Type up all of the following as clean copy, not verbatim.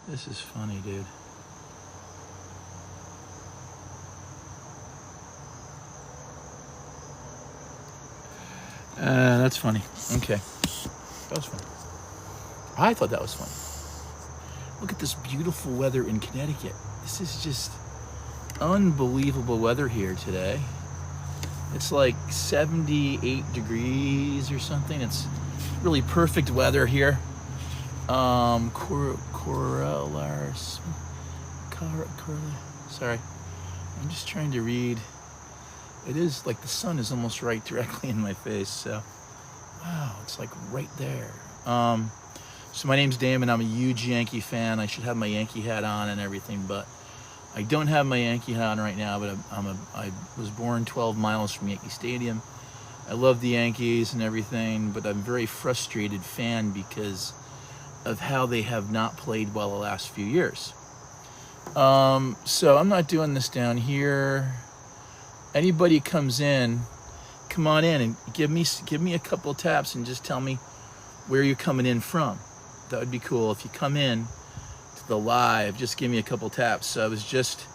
This is funny, dude. That's funny. Okay. That was funny. I thought that was funny. Look at this beautiful weather in Connecticut. This is just unbelievable weather here today. It's like 78 degrees or something. It's really perfect weather here. Sorry. I'm just trying to read. It is like the sun is almost right directly in my face. So, wow, it's like right there. So my name's Damon. I'm a huge Yankee fan. I should have my Yankee hat on and everything, but I don't have my Yankee hat on right now. But I was born 12 miles from Yankee Stadium. I love the Yankees and everything, but I'm a very frustrated fan because of how they have not played well the last few years. So I'm not doing this down here. Anybody comes in, come on in and give me a couple taps and just tell me where you're coming in from. That would be cool. If you come in to the live, just give me a couple taps. So I was just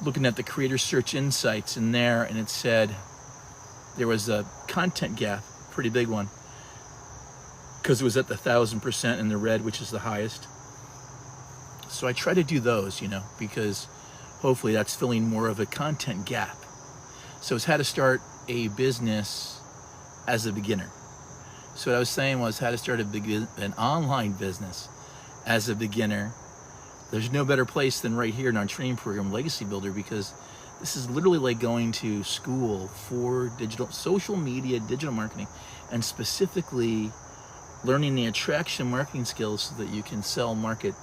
looking at the Creator Search Insights in there, and it said there was a content gap, pretty big one, because it was at the 1,000% in the red, which is the highest. So I try to do those, because hopefully that's filling more of a content gap. So it's how to start a business as a beginner. So what I was saying was how to start an online business as a beginner. There's no better place than right here in our training program, Legacy Builder, because this is literally like going to school for social media, digital marketing, and specifically learning the attraction marketing skills so that you can sell, market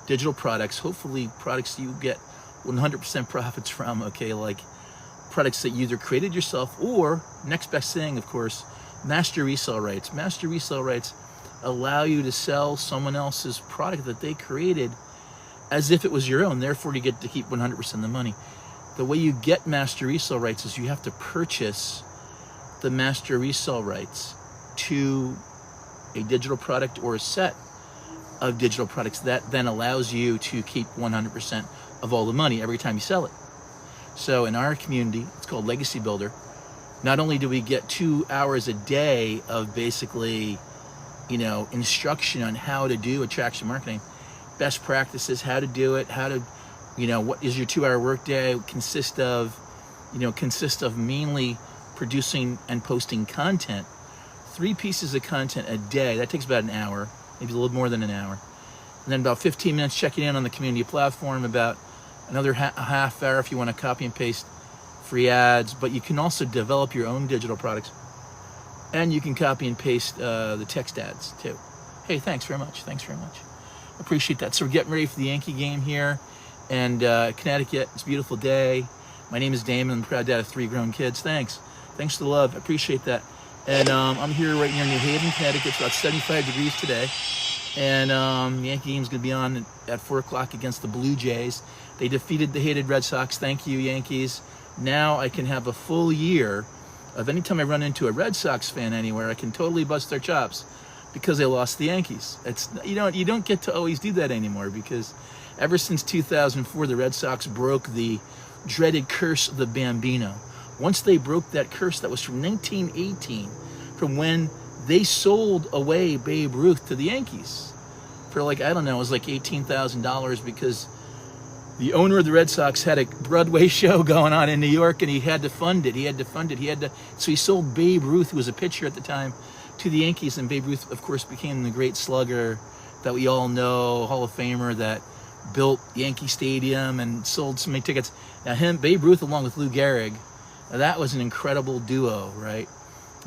digital products, hopefully products you get 100% profits from, okay, like products that you either created yourself or, next best thing, of course, master resale rights. Master resale rights allow you to sell someone else's product that they created as if it was your own. Therefore, you get to keep 100% of the money. The way you get master resale rights is you have to purchase the master resale rights to a digital product or a set of digital products that then allows you to keep 100% of all the money every time you sell it. So in our community, it's called Legacy Builder. Not only do we get 2 hours a day of basically, instruction on how to do attraction marketing, best practices, how to do it, what is your 2-hour workday consist of mainly producing and posting content, 3 pieces of content a day. That takes about an hour, maybe a little more than an hour. And then about 15 minutes checking in on the community platform, about another half hour if you want to copy and paste free ads, but you can also develop your own digital products, and you can copy and paste the text ads too. Hey, thanks very much. Appreciate that. So we're getting ready for the Yankee game here, and Connecticut. It's a beautiful day. My name is Damon. I'm a proud dad of 3 grown kids. Thanks for the love. Appreciate that. And I'm here right near New Haven, Connecticut. It's about 75 degrees today. And the Yankee game's going to be on at 4 o'clock against the Blue Jays. They defeated the hated Red Sox. Thank you, Yankees. Now I can have a full year of anytime I run into a Red Sox fan anywhere, I can totally bust their chops because they lost the Yankees. You don't get to always do that anymore, because ever since 2004, the Red Sox broke the dreaded curse of the Bambino. Once they broke that curse, that was from 1918, from when they sold away Babe Ruth to the Yankees for it was like $18,000, because the owner of the Red Sox had a Broadway show going on in New York, and he had to fund it. So he sold Babe Ruth, who was a pitcher at the time, to the Yankees, and Babe Ruth, of course, became the great slugger that we all know, Hall of Famer that built Yankee Stadium and sold so many tickets. Now Babe Ruth, along with Lou Gehrig, that was an incredible duo, right?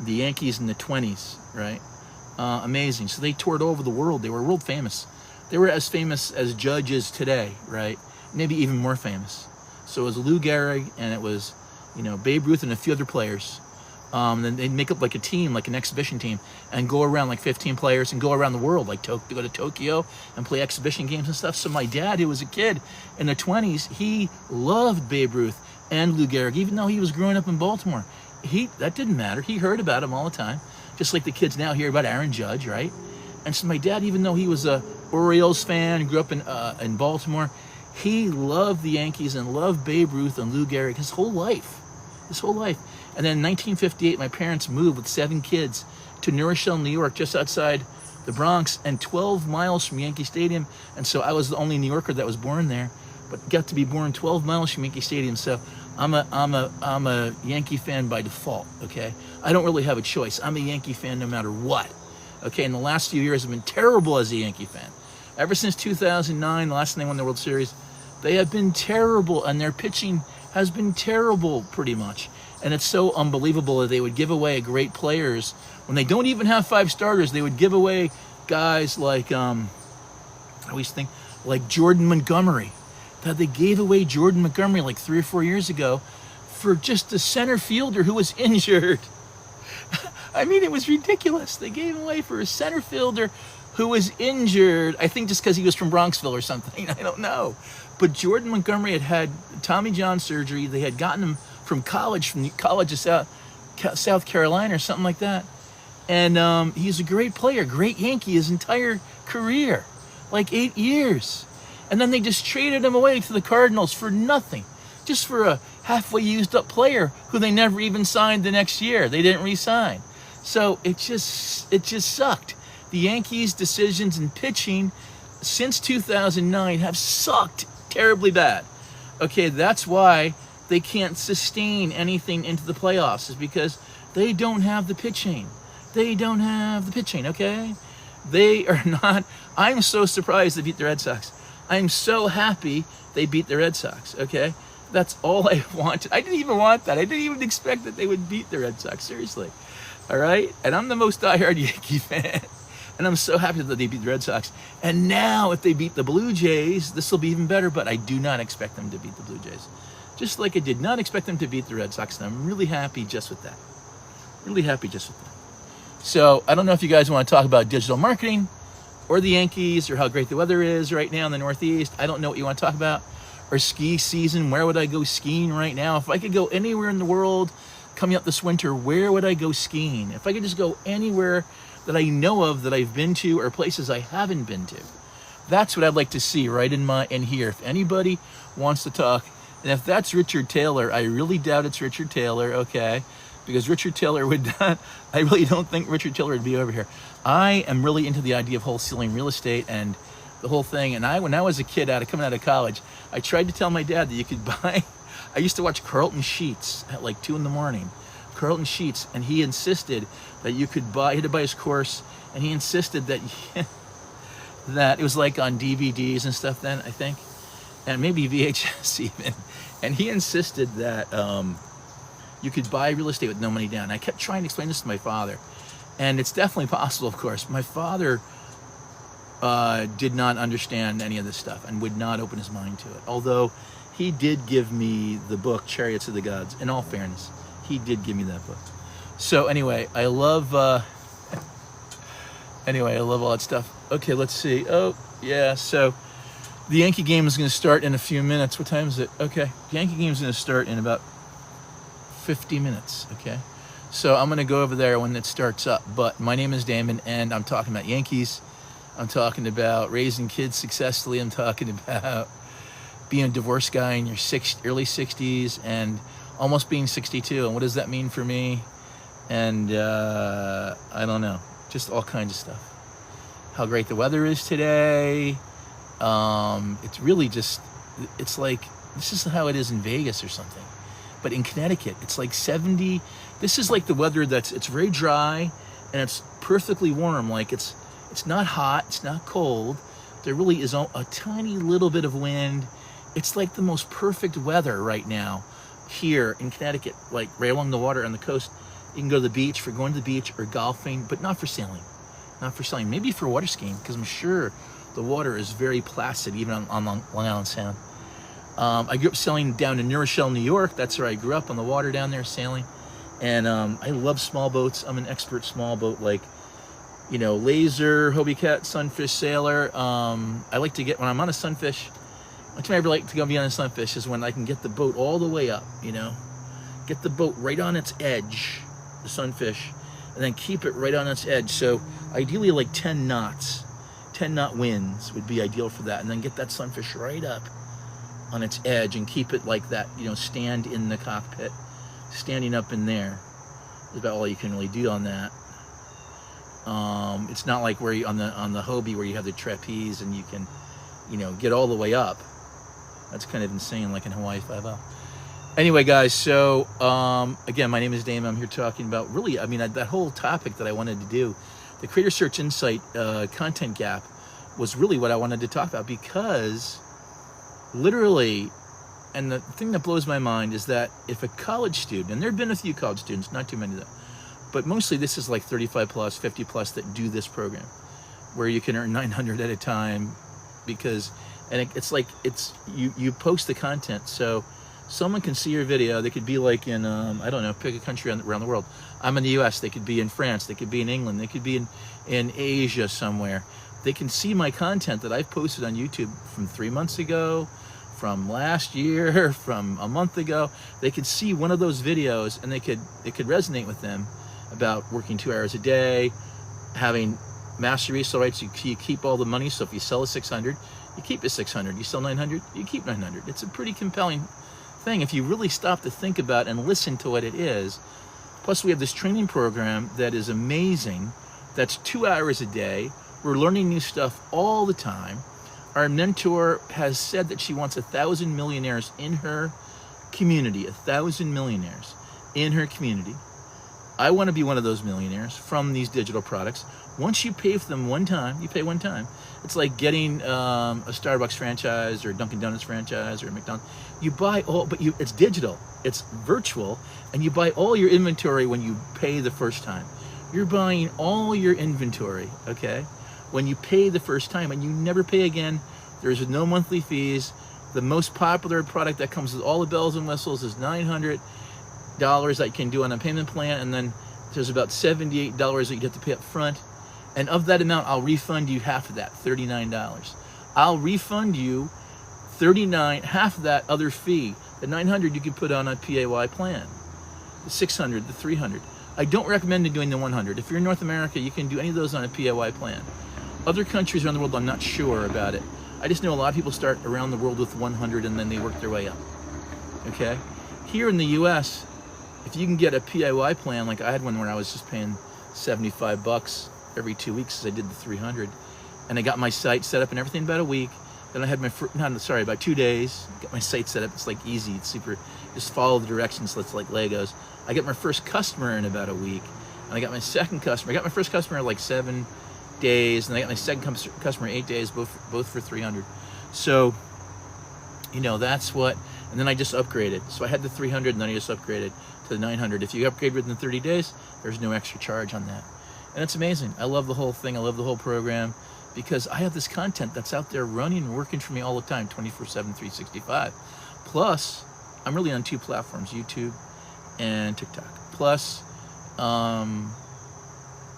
The Yankees in the 20s, right? Amazing. So they toured all over the world. They were world famous. They were as famous as Judge is today, right? Maybe even more famous. So it was Lou Gehrig, and it was, Babe Ruth and a few other players. Then they'd make up like a team, like an exhibition team, and go around like 15 players and go around the world, like to go to Tokyo and play exhibition games and stuff. So my dad, who was a kid in the 20s, he loved Babe Ruth and Lou Gehrig, even though he was growing up in Baltimore. That didn't matter. He heard about him all the time, just like the kids now hear about Aaron Judge, right? And so my dad, even though he was a Orioles fan, grew up in Baltimore, he loved the Yankees and loved Babe Ruth and Lou Gehrig his whole life. And then in 1958, my parents moved with 7 kids to New Rochelle, New York, just outside the Bronx, and 12 miles from Yankee Stadium. And so I was the only New Yorker that was born there, but got to be born 12 miles from Yankee Stadium. So I'm a Yankee fan by default. Okay, I don't really have a choice. I'm a Yankee fan no matter what. Okay, and the last few years have been terrible as a Yankee fan. Ever since 2009, the last time they won the World Series, they have been terrible, and their pitching has been terrible pretty much. And it's so unbelievable that they would give away great players when they don't even have 5 starters. They would give away guys like I always think like Jordan Montgomery. That they gave away Jordan Montgomery like 3 or 4 years ago for just a center fielder who was injured. I mean, it was ridiculous. They gave him away for a center fielder who was injured. I think just because he was from Bronxville or something. I don't know. But Jordan Montgomery had Tommy John surgery. They had gotten him from college of South Carolina or something like that. And he's a great player, great Yankee his entire career, like 8 years. And then they just traded him away to the Cardinals for nothing, just for a halfway used up player who they never even signed the next year. They didn't re-sign. So it just sucked. The Yankees' decisions in pitching since 2009 have sucked terribly bad. Okay, that's why they can't sustain anything into the playoffs, is because they don't have the pitching. Okay? They are not. I'm so surprised they beat the Red Sox. I'm so happy they beat the Red Sox, okay? That's all I wanted. I didn't even want that. I didn't even expect that they would beat the Red Sox, seriously. All right? And I'm the most diehard Yankee fan. And I'm so happy that they beat the Red Sox. And now if they beat the Blue Jays, this will be even better, but I do not expect them to beat the Blue Jays. Just like I did not expect them to beat the Red Sox, and I'm really happy just with that. So I don't know if you guys want to talk about digital marketing or the Yankees or how great the weather is right now in the Northeast. I don't know what you want to talk about. Or ski season, where would I go skiing right now? If I could go anywhere in the world coming up this winter, where would I go skiing? If I could just go anywhere that I know of that I've been to, or places I haven't been to, that's what I'd like to see right in here. If anybody wants to talk, and if that's Richard Taylor, I really doubt it's Richard Taylor, okay? Because Richard Taylor would not, I really don't think Richard Taylor would be over here. I am really into the idea of wholesaling real estate and the whole thing. And when I was a kid coming out of college, I tried to tell my dad that you could buy, I used to watch Carlton Sheets at like 2 a.m. Carlton Sheets, and he insisted that you could buy, he had to buy his course, and he insisted that that it was like on DVDs and stuff then, I think, and maybe VHS even. And he insisted that you could buy real estate with no money down. I kept trying to explain this to my father, and it's definitely possible, of course. My father did not understand any of this stuff and would not open his mind to it. Although he did give me the book Chariots of the Gods. In all fairness, he did give me that book. So anyway, I love all that stuff. Okay, let's see. Oh yeah, so the Yankee game is going to start in a few minutes. What time is it? Okay, the Yankee game is going to start in about 50 minutes. Okay, so I'm going to go over there when it starts up. But my name is Damon, and I'm talking about Yankees. I'm talking about raising kids successfully. I'm talking about being a divorced guy in your early 60s and almost being 62. And what does that mean for me? And I don't know, just all kinds of stuff. How great the weather is today. It's really just, it's like, this is how it is in Vegas or something. But in Connecticut, it's like 70. This is like the weather it's very dry and it's perfectly warm. Like it's not hot, it's not cold. There really is a tiny little bit of wind. It's like the most perfect weather right now here in Connecticut, like right along the water on the coast. You can go to the beach for going to the beach or golfing, but not for sailing. Not for sailing, maybe for water skiing, because I'm sure the water is very placid, even on Long Island Sound. I grew up sailing down in New Rochelle, New York. That's where I grew up, on the water down there sailing. And I love small boats. I'm an expert small boat, like, laser, Hobie Cat, sunfish, sailor. I like to get, when I'm on a sunfish, one time I ever like to go be on a sunfish is when I can get the boat all the way up, get the boat right on its edge, the sunfish, and then keep it right on its edge. So ideally like 10 knots, 10 knot winds would be ideal for that. And then get that sunfish right up on its edge and keep it like that, you know, stand in the cockpit, standing up in there. That's about all you can really do on that. It's not like where you, on the Hobie where you have the trapeze and you can, you know, get all the way up. That's kind of insane, like in Hawaii 5-0. Anyway, guys, so again, my name is Damon. I'm here talking about really, I mean, that whole topic that I wanted to do, the Creator Search Insight content gap, was really what I wanted to talk about, because literally, and the thing that blows my mind is that if a college student, and there have been a few college students, not too many though, but mostly this is like 35 plus, 50 plus that do this program, where you can earn 900 at a time, because, and it's like, you post the content, so someone can see your video. They could be like in, I don't know, pick a country around the world. I'm in the US, they could be in France, they could be in England, they could be in Asia somewhere. They can see my content that I've posted on YouTube from 3 months ago, from last year, from a month ago. They could see one of those videos and it could resonate with them about working 2 hours a day, having master resale rights. You keep all the money, so if you sell a 600, you keep the 600. You sell 900, you keep 900. It's a pretty compelling thing if you really stop to think about and listen to what it is. Plus we have this training program that is amazing, that's 2 hours a day. We're learning new stuff all the time. Our mentor has said that she wants 1,000 millionaires in her community, 1,000 millionaires in her community. I want to be one of those millionaires from these digital products. Once you pay for them one time, you pay one time. It's like getting a Starbucks franchise or a Dunkin' Donuts franchise or a McDonald's. You buy all, but it's digital, it's virtual, and you buy all your inventory when you pay the first time. You're buying all your inventory, okay? When you pay the first time, and you never pay again. There's no monthly fees. The most popular product that comes with all the bells and whistles is $900 that you can do on a payment plan, and then there's about $78 that you have to pay up front. And of that amount, I'll refund you half of that, $39. I'll refund you half of that other fee. The $900 you could put on a PAY plan. The $600, the $300. I don't recommend doing the $100. If you're in North America, you can do any of those on a PAY plan. Other countries around the world, I'm not sure about it. I just know a lot of people start around the world with 100 and then they work their way up. Okay? Here in the US, if you can get a PAY plan, like I had one where I was just paying $75 every 2 weeks as I did the 300, and I got my site set up and everything about a week. Then I had my, about 2 days, got my site set up. It's like easy, it's super, just follow the directions, so it's like Legos. I got my first customer in about a week, and I got my second customer. I got my first customer in like 7 days, and I got my second customer in 8 days, both for 300. So, you know, that's what, and then I just upgraded. So I had the 300, and then I just upgraded to the 900. If you upgrade within 30 days, there's no extra charge on that. And it's amazing. I love the whole thing. I love the whole program, because I have this content that's out there running and working for me all the time, 24/7, 365. Plus, I'm really on 2 platforms, YouTube and TikTok. Plus,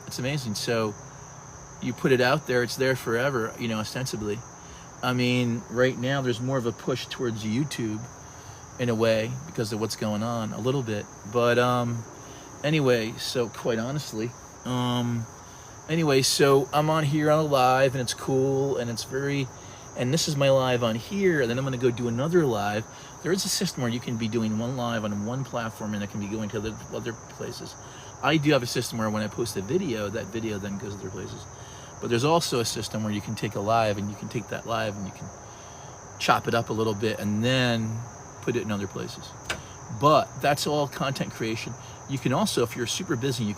it's amazing. So you put it out there, it's there forever, you know, ostensibly. I mean, right now there's more of a push towards YouTube in a way because of what's going on a little bit. But anyway, so quite honestly, anyway, so I'm on here on a live, and it's cool, and it's very, and this is my live on here, and then I'm going to go do another live. There is a system where you can be doing one live on one platform, and it can be going to other places. I do have a system where when I post a video, that video then goes to other places. But there's also a system where you can take a live, and you can take that live, and you can chop it up a little bit, and then put it in other places. But that's all content creation. You can also, if you're super busy, you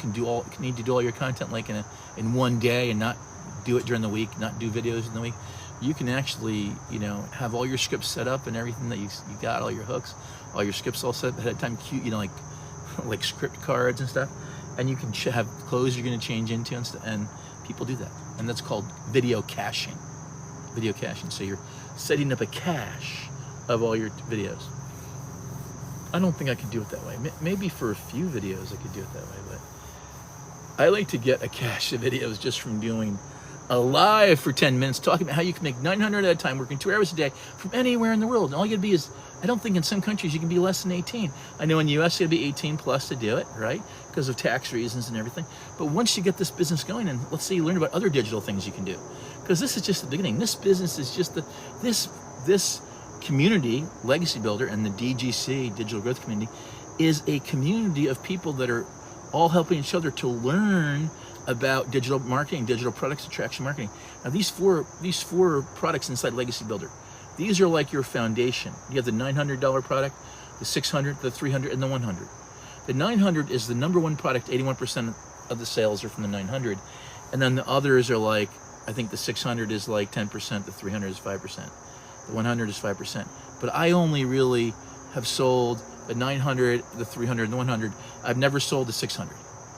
need to do all your content like in one day and not do it during the week, not do videos in the week. You can actually, you know, have all your scripts set up and everything that you got, all your hooks, all your scripts all set up ahead of time, cute, you know, like script cards and stuff. And you can have clothes you're going to change into and people do that. And that's called video caching. Video caching. So you're setting up a cache of all your videos. I don't think I could do it that way. Maybe for a few videos I could do it that way, but I like to get a cache of videos just from doing alive for 10 minutes talking about how you can make 900 at a time, working 2 hours a day from anywhere in the world. And all you gotta be is, I don't think in some countries you can be less than 18. I know in the US you gotta be 18 plus to do it, right? Because of tax reasons and everything. But once you get this business going, and let's say you learn about other digital things you can do, because this is just the beginning. This business is just this community, Legacy Builder, and the DGC, Digital Growth Community, is a community of people that are all helping each other to learn about digital marketing, digital products, attraction marketing. Now these four products inside Legacy Builder, these are like your foundation. You have the $900 product, the $600, the $300, and the $100. The $900 is the number one product. 81% of the sales are from the $900, and then the others are like, I think the $600 is like 10%, the $300 is 5%, the $100 is 5%. But I only really have sold the $900, the $300, and the $100. I've never sold the $600.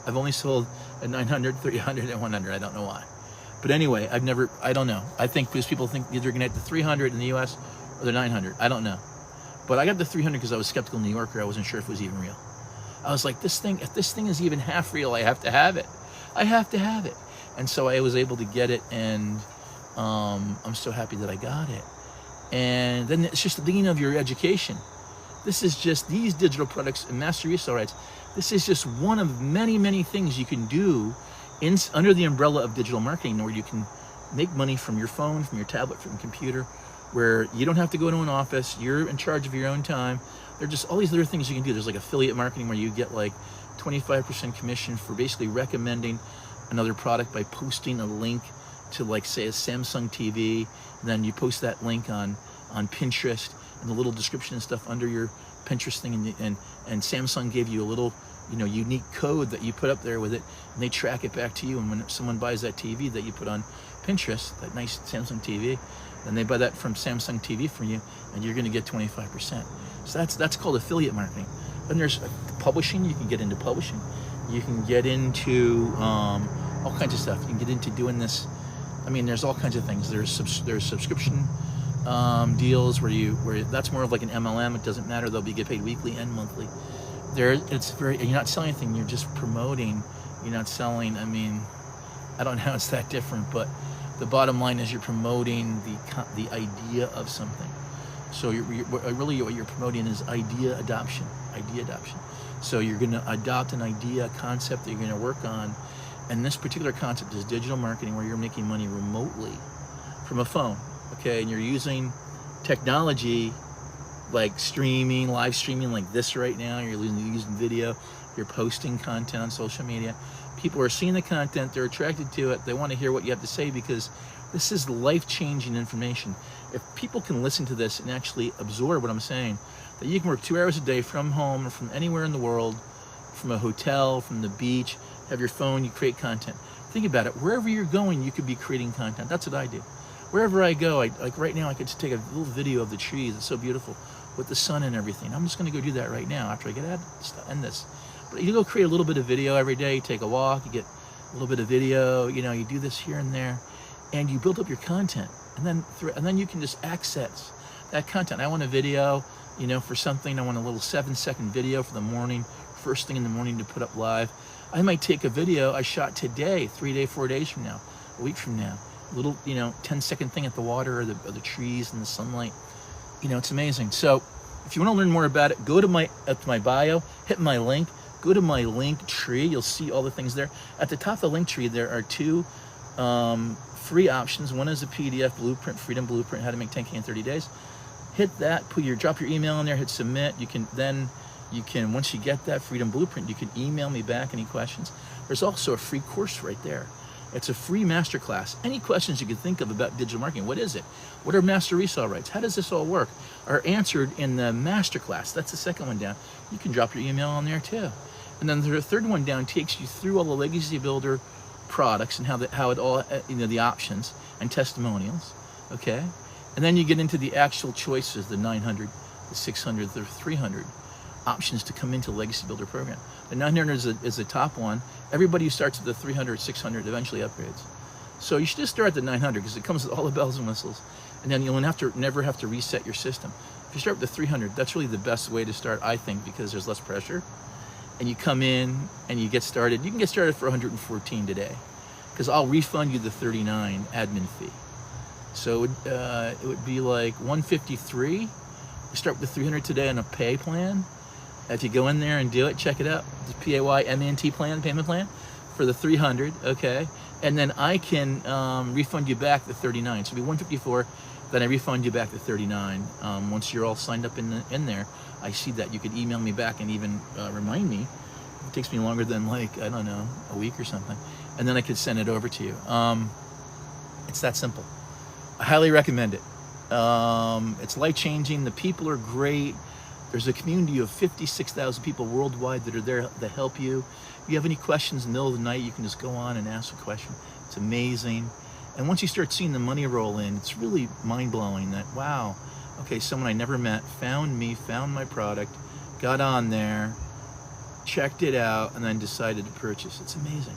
I've only sold a $900, $300, and $100. I don't know why. But anyway, I don't know. I think because people think either going to get the $300 in the US or the $900. I don't know. But I got the $300 because I was skeptical New Yorker. I wasn't sure if it was even real. I was like, if this thing is even half real, I have to have it. I have to have it. And so I was able to get it, and I'm so happy that I got it. And then it's just the beginning of your education. This is just these digital products and master resale rights. This is just one of many, many things you can do under the umbrella of digital marketing, where you can make money from your phone, from your tablet, from your computer, where you don't have to go to an office. You're in charge of your own time. There are just all these other things you can do. There's like affiliate marketing, where you get like 25% commission for basically recommending another product by posting a link to, like, say, a Samsung TV. And then you post that link on Pinterest, and the little description and stuff under your Pinterest thing, and Samsung gave you a little, unique code that you put up there with it, and they track it back to you. And when someone buys that TV that you put on Pinterest, that nice Samsung TV, then they buy that from Samsung TV from you, and you're going to get 25%. So that's called affiliate marketing. Then there's publishing. You can get into publishing. You can get into all kinds of stuff. You can get into doing this. I mean, there's all kinds of things. There's subscription deals where that's more of like an MLM. It doesn't matter. They'll get paid weekly and monthly. You're not selling anything. You're just promoting. You're not selling. I mean, I don't know how it's that different, but the bottom line is you're promoting the idea of something. So what you're promoting is idea adoption. So you're going to adopt an idea, a concept that you're going to work on. And this particular concept is digital marketing, where you're making money remotely from a phone, okay? And you're using technology like live streaming like this right now. You're using video. You're posting content on social media. People are seeing the content. They're attracted to it. They want to hear what you have to say, because this is life-changing information. If people can listen to this and actually absorb what I'm saying, that you can work 2 hours a day from home or from anywhere in the world, from a hotel, from the beach, have your phone, you create content. Think about it. Wherever you're going, you could be creating content. That's what I do. Wherever I go, like right now, I could just take a little video of the trees. It's so beautiful with the sun and everything. I'm just going to go do that right now after I get end this. But you go create a little bit of video every day. You take a walk, you get a little bit of video. You do this here and there, and you build up your content. And then you can just access that content. I want a video, for something. I want a little 7-second video for the morning, first thing in the morning to put up live. I might take a video I shot today, 4 days from now, a week from now, a little, 10-second thing at the water or the trees and the sunlight. It's amazing. So if you want to learn more about it, go to my bio, hit my link, go to my link tree. You'll see all the things there. At the top of the link tree, there are 2 free options. One is a PDF blueprint, Freedom Blueprint, how to make 10K in 30 days. Hit that, drop your email in there, hit submit. You can, once you get that Freedom Blueprint, you can email me back any questions. There's also a free course right there. It's a free masterclass. Any questions you can think of about digital marketing, what is it? What are master resale rights? How does this all work? Are answered in the masterclass. That's the second one down. You can drop your email on there too. And then the third one down takes you through all the Legacy Builder products and how it all, the options and testimonials, okay? And then you get into the actual choices, the 900, the 600, the 300 options to come into the Legacy Builder program. The 900 is the top one. Everybody who starts at the 300, 600 eventually upgrades. So you should just start at the 900, because it comes with all the bells and whistles, and then you'll never have to reset your system. If you start with the 300, that's really the best way to start, I think, because there's less pressure. And you come in and you get started. You can get started for 114 today, because I'll refund you the $39 admin fee. So it would be like $153. We start with the 300 today on a pay plan. If you go in there and do it, check it out. The PAYMNT plan, payment plan for the 300, okay? And then I can refund you back the 39. So it'll be 154, then I refund you back the 39. Once you're all signed up in there, I see that. You could email me back and even remind me. It takes me longer than like, I don't know, a week or something. And then I could send it over to you. It's that simple. I highly recommend it. It's life-changing. The people are great. There's a community of 56,000 people worldwide that are there to help you. If you have any questions in the middle of the night, you can just go on and ask a question. It's amazing. And once you start seeing the money roll in, it's really mind-blowing that, wow, okay, someone I never met found me, found my product, got on there, checked it out, and then decided to purchase. It's amazing.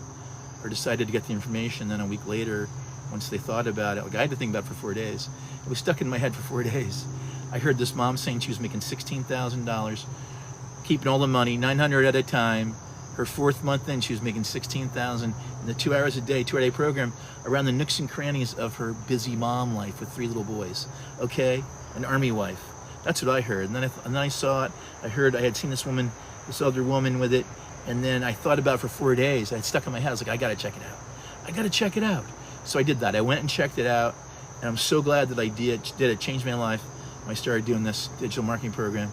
Or decided to get the information, then a week later, once they thought about it, like I had to think about it for 4 days. It was stuck in my head for 4 days. I heard this mom saying she was making $16,000, keeping all the money, $900 at a time. Her 4th month in, she was making $16,000 in the 2 hours a day, 2-hour-day program around the nooks and crannies of her busy mom life with 3 little boys. Okay, an army wife. That's what I heard. And then I saw it. I had seen this other woman with it, and then I thought about it for 4 days. I had stuck in my head. I was like, I gotta check it out. I gotta check it out. So I did that. I went and checked it out, and I'm so glad that I did. It changed my life. I started doing this digital marketing program,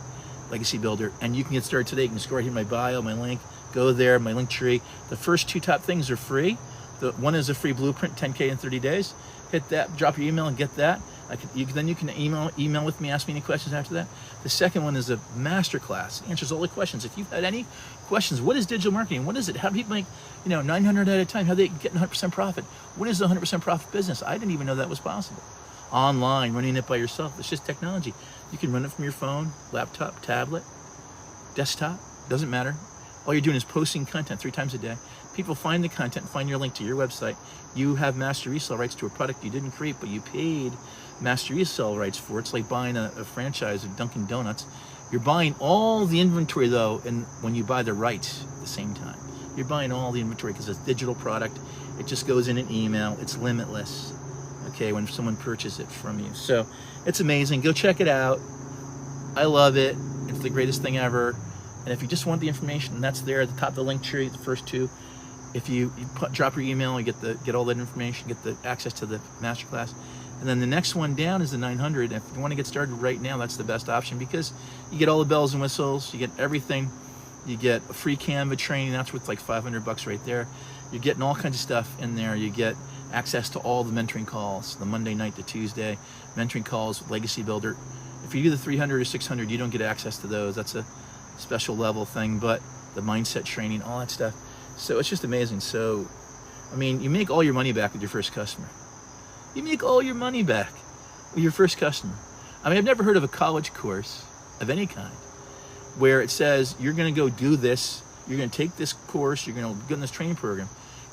Legacy Builder, and you can get started today. You can just go right here in my bio, my link, go there, my link tree. The first 2 top things are free. The one is a free blueprint, 10K in 30 days. Hit that, drop your email and get that. Then you can email with me, ask me any questions after that. The second one is a masterclass. It answers all the questions. If you've had any questions, what is digital marketing? What is it? How do people make, $900 at a time? How do they get 100% profit? What is the 100% profit business? I didn't even know that was possible. Online, running it by yourself. It's just technology. You can run it from your phone, laptop, tablet, desktop, doesn't matter. All you're doing is posting content 3 times a day. People find the content, find your link to your website. You have master resale rights to a product you didn't create, but you paid master resale rights for. It's like buying a franchise of Dunkin' Donuts. You're buying all the inventory though, and when you buy the rights at the same time. You're buying all the inventory because it's a digital product. It just goes in an email. It's limitless. Okay, when someone purchases it from you. So it's amazing. Go check it out. I love it. It's the greatest thing ever. And if you just want the information, that's there at the top of the link tree, the first 2. If you drop your email, you get all that information, get the access to the masterclass. And then the next one down is the 900. If you want to get started right now, that's the best option because you get all the bells and whistles, you get everything. You get a free Canva training, that's worth like $500 right there. You're getting all kinds of stuff in there. You get access to all the mentoring calls, the Monday night to Tuesday mentoring calls with Legacy Builder. If you do the 300 or 600, you don't get access to those. That's a special level thing, but the mindset training, all that stuff. So it's just amazing. So, I mean, you make all your money back with your first customer. You make all your money back with your first customer. I mean, I've never heard of a college course of any kind where it says you're going to go do this, you're going to take this course, you're going to get in this training program,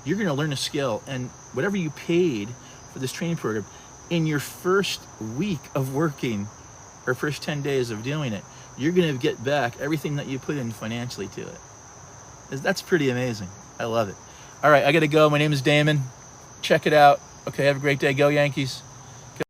you're going to learn a skill, and whatever you paid for this training program, in your first week of working or first 10 days of doing it, you're going to get back everything that you put in financially to it. That's pretty amazing. I love it. All right, I got to go. My name is Damon. Check it out. Okay, have a great day. Go Yankees.